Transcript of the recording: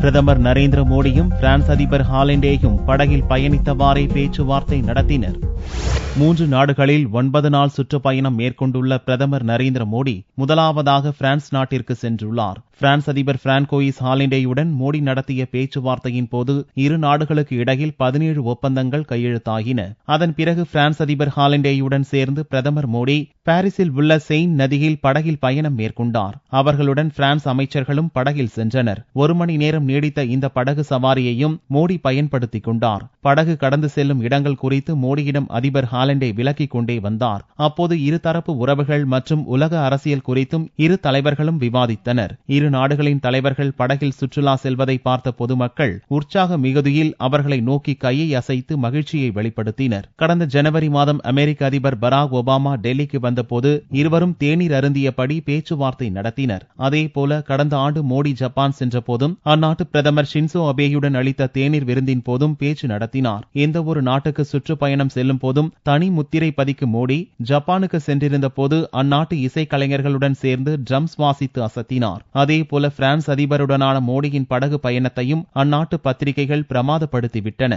பிரதமர் நரேந்திர மோடியும் பிரான்ஸ் அதிபர் ஹாலண்டேயும் படகில் பயணித்தவாறே பேச்சுவார்த்தை நடத்தினர். 3 நாடுகளில் 9 நாள் சுற்றுப்பயணம் மேற்கொண்டுள்ள பிரதமர் நரேந்திர மோடி முதலாவதாக பிரான்ஸ் நாட்டிற்கு சென்றுள்ளார். பிரான்ஸ் அதிபர் பிரான்கோயிஸ் ஹாலண்டேயுடன் மோடி நடத்திய பேச்சுவார்த்தையின் போது இரு நாடுகளுக்கு இடையில் 17 ஒப்பந்தங்கள் கையெழுத்தாகின. அதன் பிறகு பிரான்ஸ் அதிபர் ஹாலண்டேயுடன் சேர்ந்து பிரதமர் மோடி பாரிஸில் உள்ள செயின் நதியில் படகில் பயணம் மேற்கொண்டார். அவர்களுடன் பிரான்ஸ் அமைச்சர்களும் படகில் சென்றனர். 1 மணி நேரம் நீடித்த இந்த படகு சவாரியையும் மோடி பயன்படுத்திக் கொண்டார். படகு கடந்து செல்லும் இடங்கள் குறித்து மோடியிடம் அதிபர் ஹாலண்டே விளக்கிக் கொண்டே வந்தார். அப்போது இருதரப்பு உறவுகள் மற்றும் உலக அரசியல் குறித்தும் இரு தலைவர்களும் விவாதித்தனர். இரு நாடுகளின் தலைவர்கள் படகில் சுற்றுலா செல்வதை பார்த்த பொதுமக்கள் உற்சாக மிகுதியில் அவர்களை நோக்கி கையை அசைத்து மகிழ்ச்சியை வெளிப்படுத்தினர். கடந்த ஜனவரி மாதம் அமெரிக்க அதிபர் பராக் ஒபாமா டெல்லிக்கு வந்தபோது இருவரும் தேநீர் அருந்தியபடி பேச்சுவார்த்தை நடத்தினர். அதேபோல கடந்த ஆண்டு மோடி ஜப்பான் சென்ற போதும் அந்நாட்டு பிரதமர் ஷின்சோ அபேயுடன் அளித்த தேநீர் விருந்தின் போதும் பேச்சு நடத்தினார். எந்த ஒரு நாட்டுக்கு சுற்றுப்பயணம் செல்லும் போதும் தனி முத்திரை பதிக்கும் மோடி ஜப்பானுக்கு சென்றிருந்த போது அந்நாட்டு இசைக்கலைஞர்களுடன் சேர்ந்து ட்ரம்ஸ் வாசித்து அசத்தினார். அதேபோல பிரான்ஸ் அதிபருடனான மோடியின் படகு பயணத்தையும் அந்நாட்டு பத்திரிகைகள் பிரமாதப்படுத்திவிட்டன.